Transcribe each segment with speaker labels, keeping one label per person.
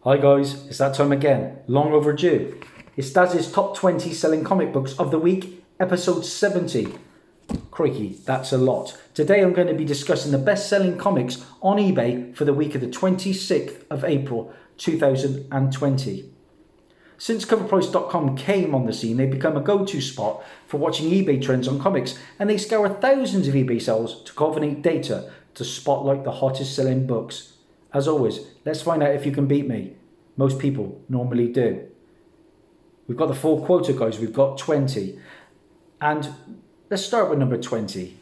Speaker 1: Hi guys, it's that time again, long overdue. It's Dazzie's top 20 selling comic books of the week, episode 70. Crikey, that's a lot. Today I'm going to be discussing the best-selling comics on eBay for the week of the 26th of April 2020. Since coverprice.com came on the scene, they've become a go-to spot for watching eBay trends on comics, and they scour thousands of eBay sales to culminate data to spotlight the hottest selling books. As always, let's find out if you can beat me. Most people normally do. We've got the full quota, guys. We've got 20. And let's start with number 20.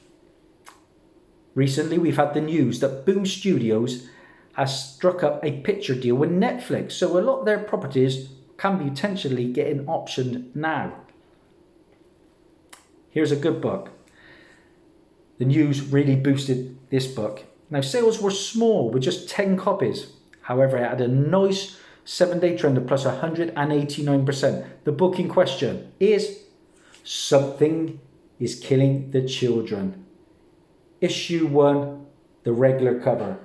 Speaker 1: Recently, we've had the news that Boom Studios has struck up a picture deal with Netflix. So a lot of their properties can be potentially getting optioned now. Here's a good book. The news really boosted this book. Now, sales were small with just 10 copies. However, it had a nice 7-day trend of plus 189%. The book in question is Something is Killing the Children. Issue 1, the regular cover.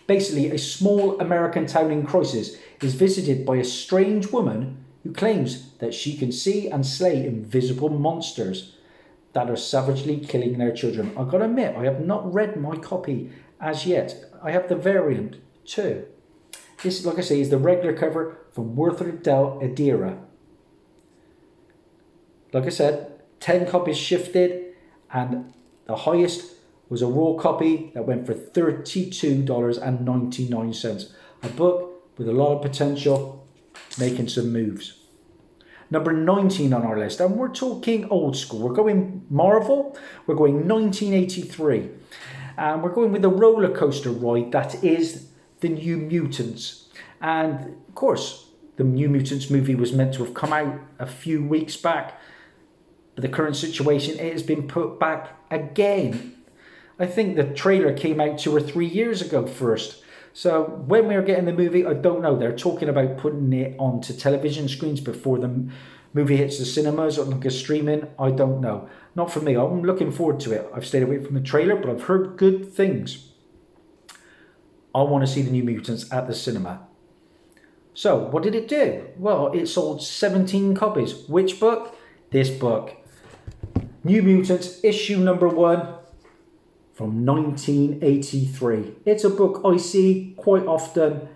Speaker 1: Basically, a small American town in crisis is visited by a strange woman who claims that she can see and slay invisible monsters that are savagely killing their children. I've got to admit, I have not read my copy as yet. I have the variant too. This, like I say, is the regular cover from Werther Del Adira. Like I said, 10 copies shifted, and the highest was a raw copy that went for $32.99. A book with a lot of potential, making some moves. Number 19 on our list, and we're talking old school. We're going Marvel, we're going 1983. And we're going with the roller coaster ride that is the New Mutants. And of course, the New Mutants movie was meant to have come out a few weeks back. But the current situation, it has been put back again. I think the trailer came out 2 or 3 years ago first. So when we are getting the movie, I don't know. They're talking about putting it onto television screens before the movie hits the cinemas or like a streaming. I don't know. Not for me. I'm looking forward to it. I've stayed away from the trailer, but I've heard good things. I want to see the New Mutants at the cinema. So what did it do? Well, it sold 17 copies. Which book? This book. New Mutants, issue number 1 from 1983. It's a book I see quite often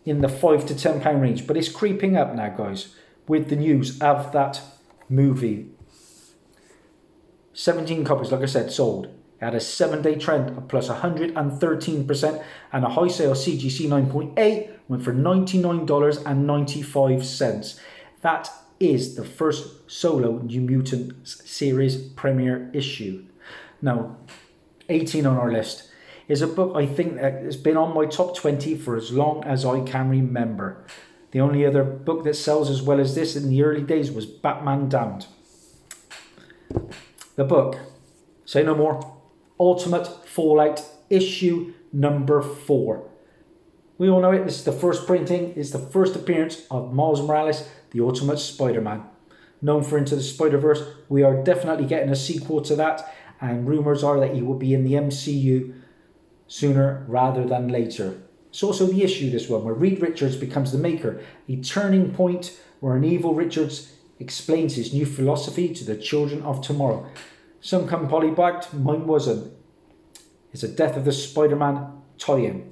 Speaker 1: in the £5 to £10 range, but it's creeping up now, guys, with the news of that movie. 17 copies, like I said, sold. It had a 7-day trend of plus 113%, and a high sale CGC 9.8 went for $99.95. That is the first solo New Mutants series premiere issue. Now, 18 on our list is a book I think that has been on my top 20 for as long as I can remember. The only other book that sells as well as this in the early days was Batman Damned. The book, say no more, Ultimate Fallout, issue number 4. We all know it. This is the first printing. It's the first appearance of Miles Morales, the Ultimate Spider-Man. Known for Into the Spider-Verse, we are definitely getting a sequel to that, and rumours are that he will be in the MCU sooner rather than later. It's also the issue, this one, where Reed Richards becomes the Maker, a turning point where an evil Richards explains his new philosophy to the children of tomorrow. Some come polybagged, mine wasn't. It's a Death of the Spider-Man tie-in.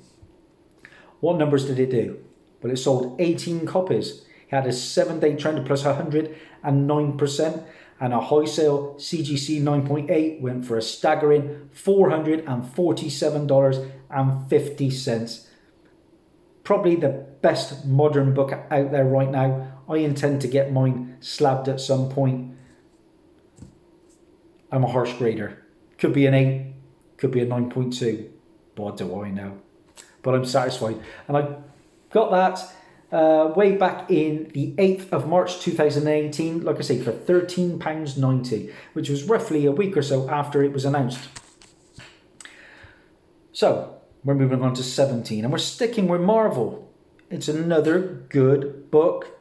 Speaker 1: What numbers did it do? Well, it sold 18 copies. It had a 7-day trend of plus 109%, and a high sale CGC 9.8 went for a staggering $447.50. Probably the best modern book out there right now. I intend to get mine slabbed at some point. I'm a harsh grader. Could be an 8, could be a 9.2. What do I know? But I'm satisfied. And I got that way back in the 8th of March 2018, like I say, for £13.90, which was roughly a week or so after it was announced. So, we're moving on to 17, and we're sticking with Marvel. It's another good book.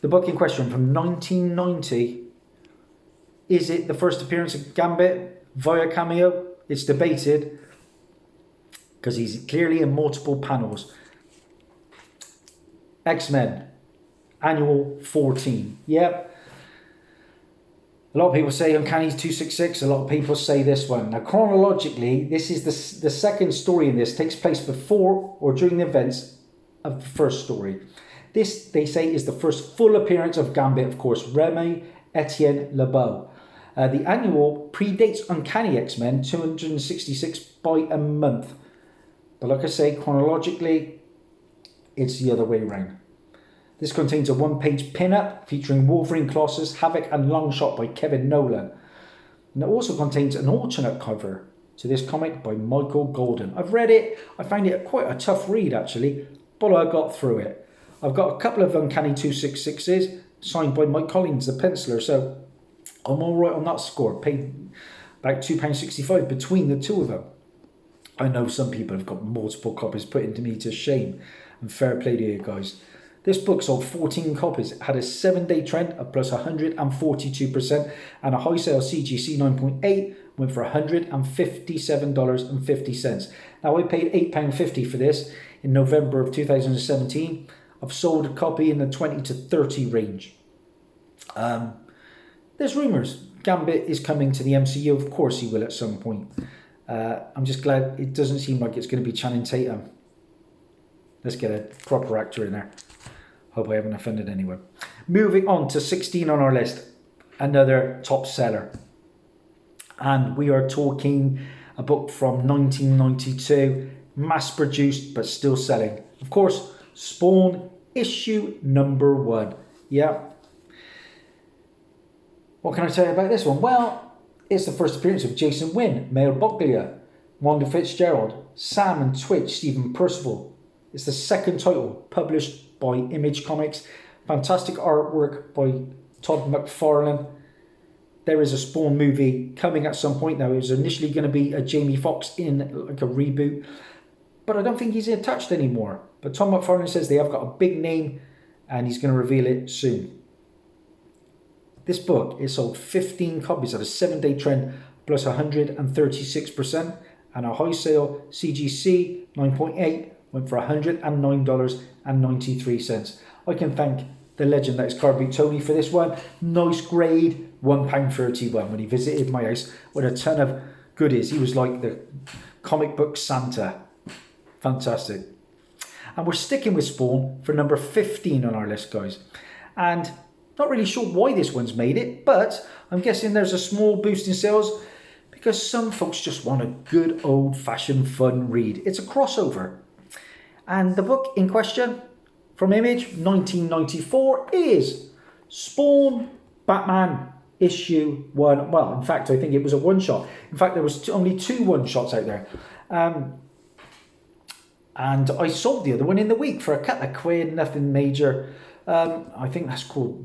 Speaker 1: The book in question from 1990. Is it the first appearance of Gambit via cameo? It's debated, because he's clearly in multiple panels. X-Men, annual 14. Yep. A lot of people say Uncanny 266. A lot of people say this one. Now, chronologically, this is the second story in this. Takes place before or during the events of the first story. This, they say, is the first full appearance of Gambit, of course, Remy Etienne Lebeau. The annual predates Uncanny X-Men 266 by a month. But like I say, chronologically, it's the other way around. This contains a one-page pin-up featuring Wolverine, Colossus, Havoc and Longshot by Kevin Nolan. And it also contains an alternate cover to this comic by Michael Golden. I've read it. I found it quite a tough read, actually, but I got through it. I've got a couple of Uncanny 266s signed by Mike Collins, the penciler, so I'm all right on that score. Paid about £2.65 between the two of them. I know some people have got multiple copies put into me to shame, and fair play to you guys. This book sold 14 copies. It had a 7-day trend of plus 142% and a high sale CGC 9.8 went for $157.50. Now, I paid £8.50 for this in November of 2017. I've sold a copy in the 20 to 30 range. There's rumours Gambit is coming to the MCU. Of course he will at some point. I'm just glad it doesn't seem like it's going to be Channing Tatum. Let's get a proper actor in there. Hope I haven't offended anyone. Moving on to 16 on our list. Another top seller. And we are talking a book from 1992. Mass produced but still selling. Of course, Spawn issue number 1. Yeah. What can I tell you about this one? Well, it's the first appearance of Jason Wynn, Mail Boglia, Wanda Fitzgerald, Sam and Twitch, Stephen Percival. It's the second title published by Image Comics. Fantastic artwork by Todd McFarlane. There is a Spawn movie coming at some point now. It was initially going to be a Jamie Foxx in like a reboot, but I don't think he's attached anymore. But Tom McFarlane says they have got a big name and he's going to reveal it soon. This book, it sold 15 copies at a 7-day trend plus 136% and a high sale CGC 9.8 went for $109.93. I can thank the legend that is Carboot Tony for this one. Nice grade, £1.31 when he visited my house with a ton of goodies. He was like the comic book Santa. Fantastic. And we're sticking with Spawn for number 15 on our list, guys. And not really sure why this one's made it, but I'm guessing there's a small boost in sales because some folks just want a good old-fashioned fun read. It's a crossover. And the book in question from Image, 1994, is Spawn Batman issue 1. Well, in fact, I think it was a one-shot. In fact, there was only 2 one-shots out there. And I sold the other one in the week for a couple of quid, nothing major. I think that's called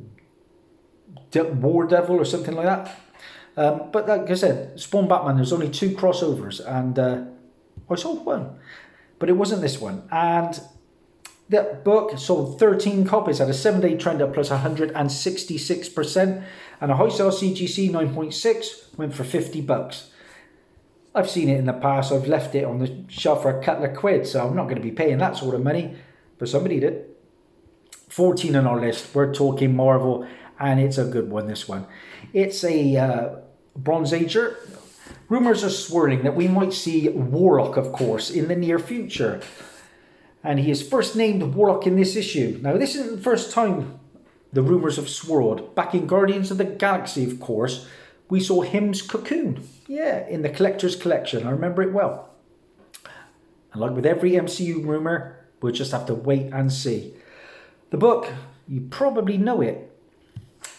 Speaker 1: War Devil or something like that. But like I said, Spawn Batman, there's only 2 crossovers, and I sold one. But it wasn't this one. And that book sold 13 copies at a 7-day trend up plus 166%. And a high sale CGC 9.6 went for $50. I've seen it in the past. I've left it on the shelf for a couple of quid. So I'm not going to be paying that sort of money. But somebody did. 14 on our list. We're talking Marvel. And it's a good one, this one. It's a Bronze Ager. Rumours are swirling that we might see Warlock, of course, in the near future. And he is first named Warlock in this issue. Now, this isn't the first time the rumours have swirled. Back in Guardians of the Galaxy, of course, we saw Him's Cocoon. Yeah, in the Collector's Collection. I remember it well. And like with every MCU rumour, we'll just have to wait and see. The book, you probably know it,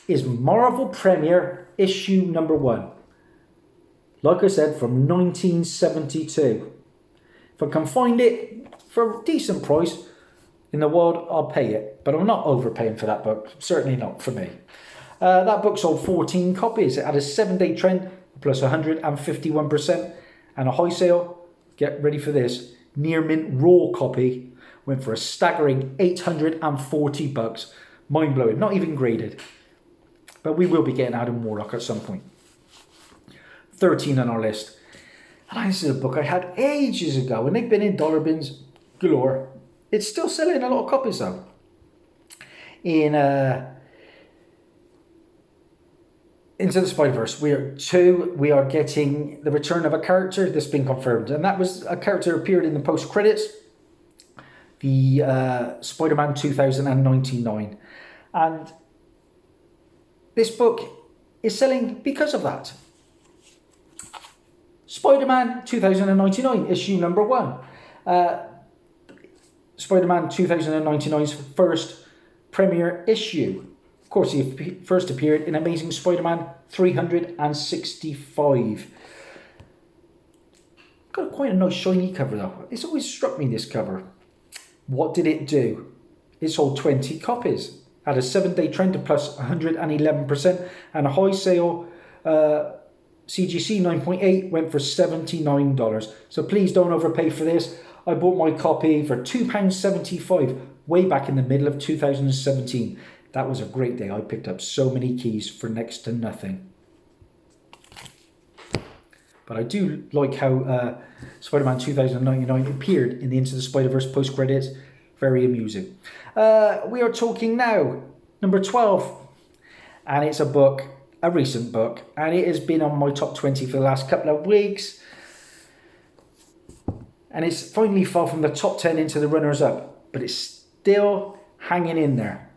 Speaker 1: is Marvel Premiere issue number 1. Like I said, from 1972. If I can find it for a decent price in the world, I'll pay it. But I'm not overpaying for that book. Certainly not for me. That book sold 14 copies. It had a 7-day trend plus 151% and a high sale. Get ready for this. Near mint raw copy went for a staggering $840. Mind blowing. Not even graded. But we will be getting Adam Warlock at some point. 13 on our list. And this is a book I had ages ago, and they've been in dollar bins galore. It's still selling a lot of copies though. in Into the Spider-Verse. We are getting the return of a character that's been confirmed, and that was a character who appeared in the post-credits, the Spider-Man 2099. And this book is selling because of that. Spider-Man 2099, issue number 1. Spider-Man 2099's first premiere issue. Of course, he first appeared in Amazing Spider-Man 365. Got quite a nice shiny cover though. It's always struck me, this cover. What did it do? It sold 20 copies. Had a 7-day trend of plus 111%, and a high sale CGC 9.8 went for $79. So please don't overpay for this. I bought my copy for £2.75 way back in the middle of 2017. That was a great day. I picked up so many keys for next to nothing. But I do like how Spider-Man 2099 appeared in the Into the Spider-Verse post-credits. Very amusing. We are talking now, number 12. And it's a book, a recent book. And it has been on my top 20 for the last couple of weeks. And it's finally fell from the top 10 into the runners-up. But it's still hanging in there.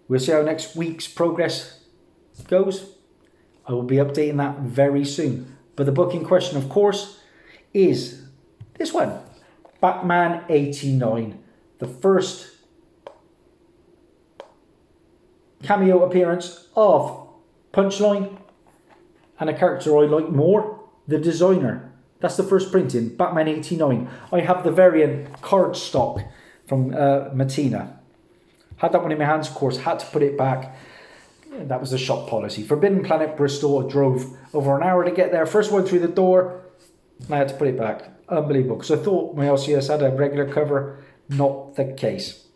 Speaker 1: We'll see how next week's progress goes. I will be updating that very soon. But the book in question, of course, is this one. Batman 89. The first cameo appearance of Punchline and a character I like more, the designer. That's the first printing, Batman 89. I have the variant cardstock from Matina. Had that one in my hands, of course, had to put it back. That was the shop policy. Forbidden Planet Bristol, I drove over an hour to get there. First one through the door, and I had to put it back. Unbelievable, because I thought my LCS had a regular cover. Not the case.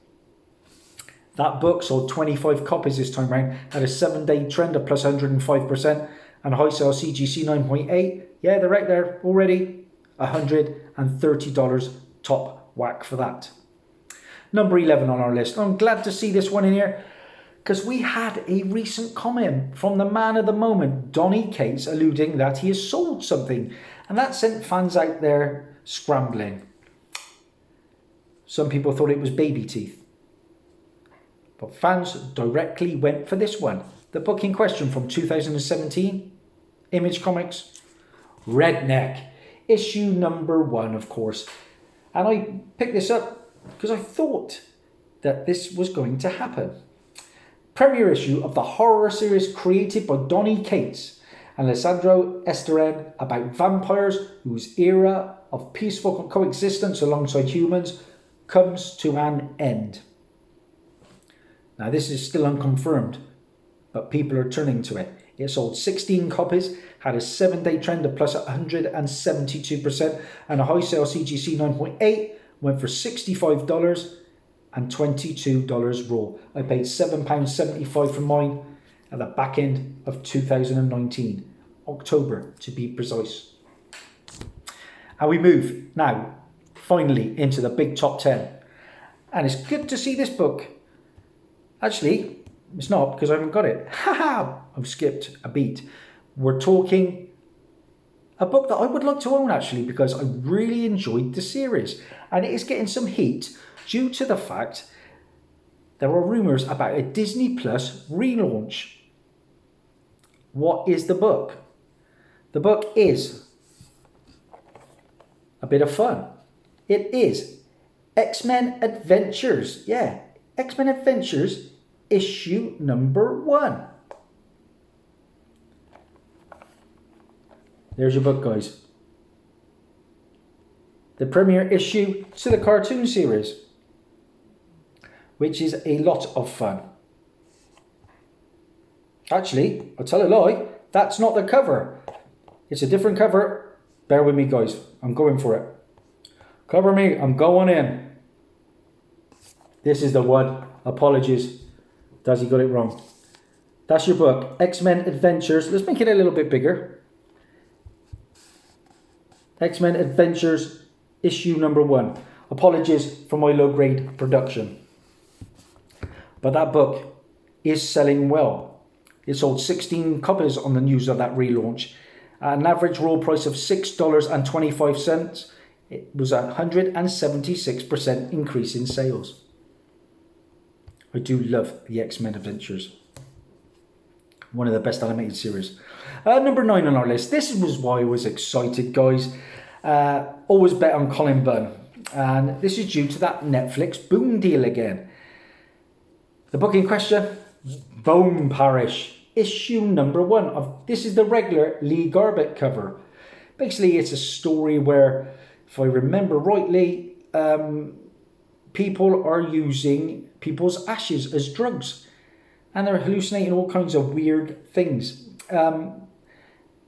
Speaker 1: That book sold 25 copies this time round, had a 7-day trend of plus 105%, and a high sale CGC 9.8. Yeah, they're right there already. $130 top whack for that. Number 11 on our list. I'm glad to see this one in here, because we had a recent comment from the man of the moment, Donny Cates, alluding that he has sold something, and that sent fans out there scrambling. Some people thought it was baby teeth, but fans directly went for this one. The book in question from 2017, Image Comics, Redneck, issue number 1, of course. And I picked this up because I thought that this was going to happen. Premiere issue of the horror series created by Donny Cates and Alessandro Esteran about vampires whose era of peaceful coexistence alongside humans comes to an end. Now this is still unconfirmed, but people are turning to it. It sold 16 copies, had a 7-day trend of plus 172%, and a high sale CGC 9.8 went for $65 and $22 raw. I paid £7.75 for mine at the back end of 2019, October to be precise. And we move now finally into the big top 10. And it's good to see this book. Actually, it's not, because I haven't got it. Haha! I've skipped a beat. We're talking a book that I would like to own, actually, because I really enjoyed the series. And it is getting some heat due to the fact there are rumours about a Disney Plus relaunch. What is the book? The book is a bit of fun. It is X-Men Adventures. Yeah, X-Men Adventures issue number 1. There's your book, guys. The premiere issue to the cartoon series, which is a lot of fun. Actually, I'll tell a lie, that's not the cover. It's a different cover. Bear with me, guys. I'm going for it. Cover me, I'm going in. This is the one. Apologies. Dazzie got it wrong. That's your book. X-Men Adventures. Let's make it a little bit bigger. X-Men Adventures issue number 1. Apologies for my low grade production. But that book is selling well. It sold 16 copies on the news of that relaunch. At an average raw price of $6.25, it was a 176% increase in sales. I do love the X-Men Adventures. One of the best animated series. Number 9 on our list. This was why I was excited, guys. Always bet on Colin Bunn. And this is due to that Netflix boom deal again. The book in question, Bone Parish, issue number 1. This is the regular Lee Garbett cover. Basically, it's a story where, if I remember rightly, people are using people's ashes as drugs. And they're hallucinating all kinds of weird things.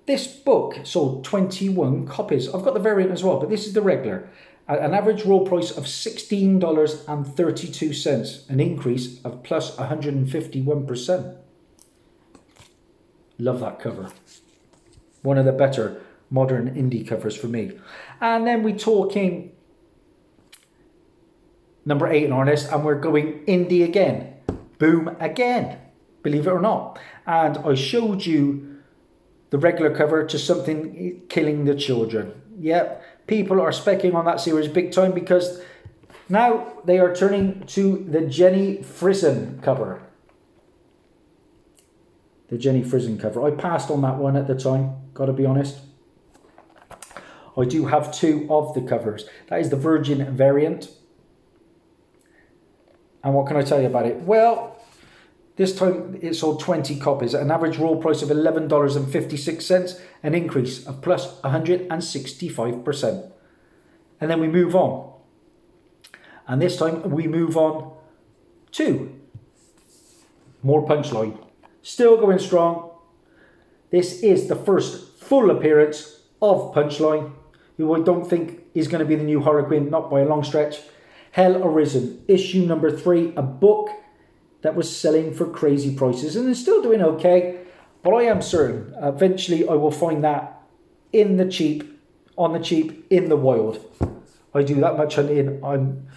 Speaker 1: This book sold 21 copies. I've got the variant as well, but this is the regular. An average raw price of $16.32, an increase of plus 151%. Love that cover. One of the better modern indie covers for me. And then we're talking number 8 on our list, and we're going indie again. Boom again, believe it or not. And I showed you the regular cover to Something Killing the Children. Yep, people are specking on that series big time because now they are turning to the Jenny Frison cover. The Jenny Frison cover. I passed on that one at the time, gotta be honest. I do have 2 of the covers. That is the Virgin variant. And what can I tell you about it? Well, this time it sold 20 copies at an average raw price of $11.56, an increase of plus 165%. And then we move on. And this time we move on to more Punchline. Still going strong. This is the first full appearance of Punchline, who I don't think is going to be the new Harlequin, not by a long stretch. Hell Arisen, issue number 3, a book that was selling for crazy prices and is still doing okay, but I am certain eventually I will find that on the cheap, in the wild. I do that much hunting, I'm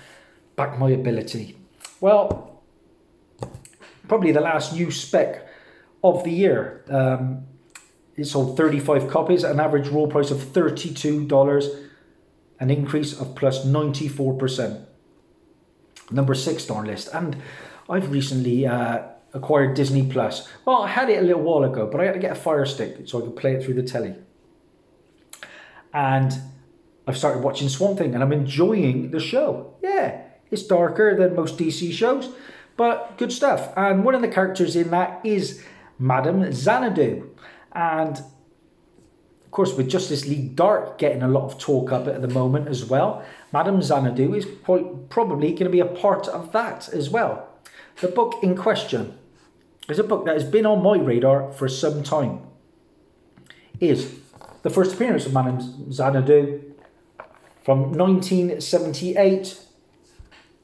Speaker 1: back my ability. Well, probably the last new spec of the year. It sold 35 copies at an average raw price of $32, an increase of plus 94%. Number 6 on our list, and I've recently acquired Disney Plus. Well, I had it a little while ago, but I had to get a Fire Stick so I could play it through the telly. And I've started watching Swamp Thing, and I'm enjoying the show. Yeah, it's darker than most DC shows, but good stuff. And one of the characters in that is Madame Xanadu. And of course, with Justice League Dark getting a lot of talk up at the moment as well, Madame Xanadu is quite probably going to be a part of that as well. The book in question is a book that has been on my radar for some time. Is the first appearance of Madame Xanadu from 1978,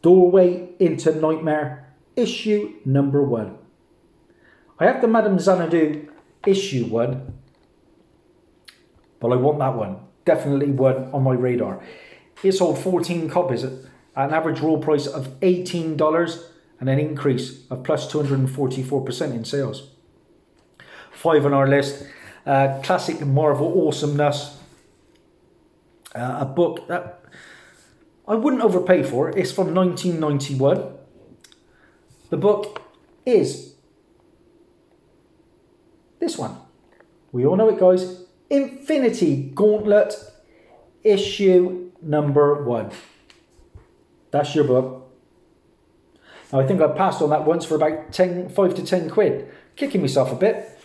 Speaker 1: Doorway into Nightmare, issue number 1. I have the Madame Xanadu issue 1, but I want that one. Definitely one on my radar. It sold 14 copies at an average raw price of $18 and an increase of plus 244% in sales. 5 on our list. Classic Marvel awesomeness. A book that I wouldn't overpay for. It's from 1991. The book is this one. We all know it, guys. Infinity Gauntlet, issue number 1. That's your book. Now, I think I passed on that once for about 5 to 10 quid. Kicking myself a bit.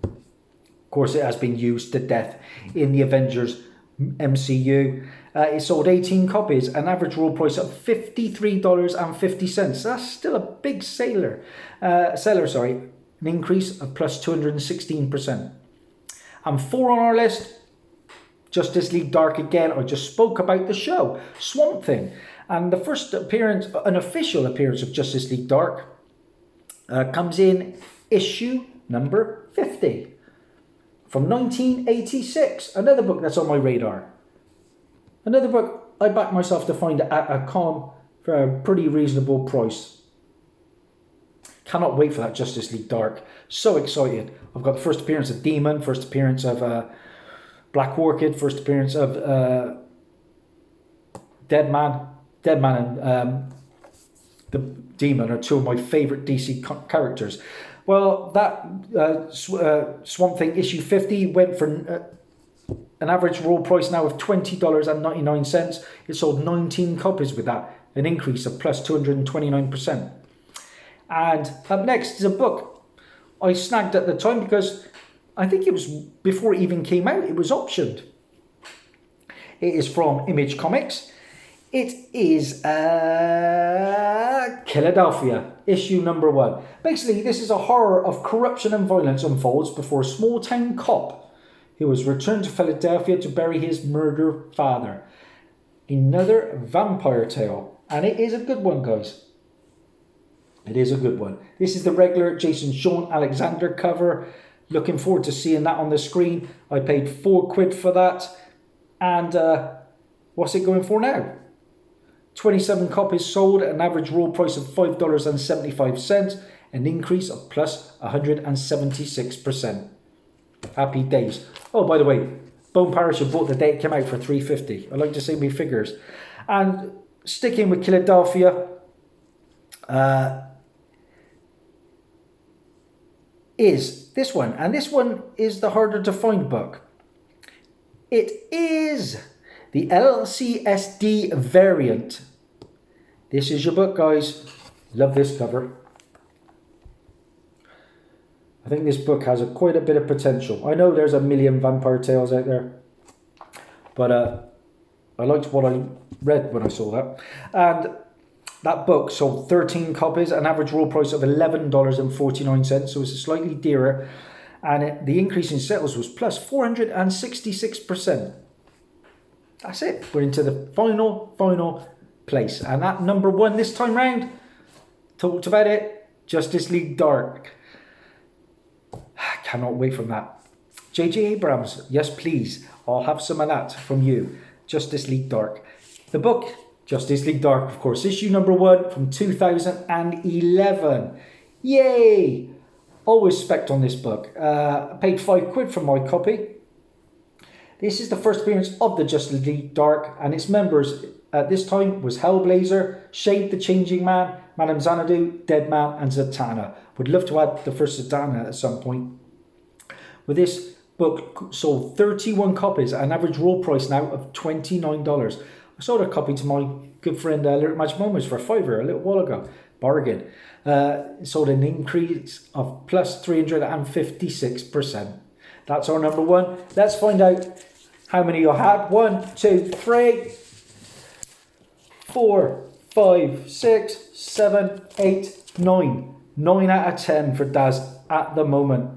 Speaker 1: Of course, it has been used to death in the Avengers MCU. It sold 18 copies, an average raw price of $53.50. That's still a big seller. An increase of plus 216%. And 4 on our list, Justice League Dark again. I just spoke about the show, Swamp Thing. And the first appearance, an official appearance of Justice League Dark comes in issue number 50 from 1986. Another book that's on my radar. Another book I backed myself to find at a con for a pretty reasonable price. Cannot wait for that Justice League Dark. So excited. I've got the first appearance of Demon, first appearance of Black Orchid, first appearance of Deadman. Deadman and the Demon are two of my favourite DC characters. Well, that Swamp Thing issue 50 went for an average raw price now of $20.99. It sold 19 copies with that, an increase of plus 229%. And up next is a book I snagged at the time because I think it was before it even came out. It was optioned. It is from Image Comics. It is Philadelphia, issue number 1. Basically, this is a horror of corruption and violence unfolds before a small town cop who has returned to Philadelphia to bury his murdered father. Another vampire tale. And it is a good one, guys. It is a good one. This is the regular Jason Sean Alexander cover. Looking forward to seeing that on the screen. I paid £4 for that. And what's it going for now? 27 copies sold at an average raw price of $5.75. An increase of plus 176%. Happy days. Oh, by the way, Bone Parish have bought the day it came out for $3.50. I like to say my figures. And sticking with Philadelphia, is this one. And this one is the harder to find book. It is the LCSD variant. This is your book, guys. Love this cover. I think this book has quite a bit of potential. I know there's a million vampire tales out there, but I liked what I read when I saw that. And that book sold 13 copies, an average raw price of $11.49, so it's slightly dearer. And the increase in sales was plus 466%. That's it. We're into the final place. And that number 1 this time round, talked about it, Justice League Dark. Cannot wait from that. J.J. Abrams, yes please. I'll have some of that from you. Justice League Dark. The book, Justice League Dark, of course, issue number 1 from 2011. Yay! Always spec'd on this book. I paid £5 for my copy. This is the first appearance of the Justice League Dark, and its members at this time was Hellblazer, Shade the Changing Man, Madame Xanadu, Deadman, and Zatanna. Would love to add the first Zatanna at some point. With this book sold 31 copies at an average raw price now of $29. I sold a copy to my good friend Lyric Magic Moments for £5 a little while ago. Bargain. It sold an increase of plus 356%. That's our number 1. Let's find out how many you had. 1, 2, 3, 4, 5, 6, 7, 8, 9. 9 out of 10 for Daz at the moment.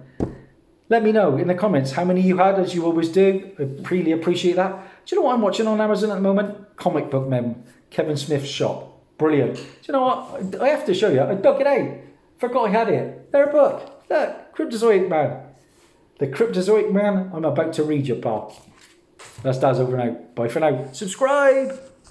Speaker 1: Let me know in the comments how many you had, as you always do. I really appreciate that. Do you know what I'm watching on Amazon at the moment? Comic Book Mem, Kevin Smith's shop. Brilliant. Do you know what? I have to show you. I dug it out. Forgot I had it. There, a book. Look, Cryptozoic Man. The Cryptozoic Man I'm about to read you, pal. That's Daz over now. Bye for now. Subscribe.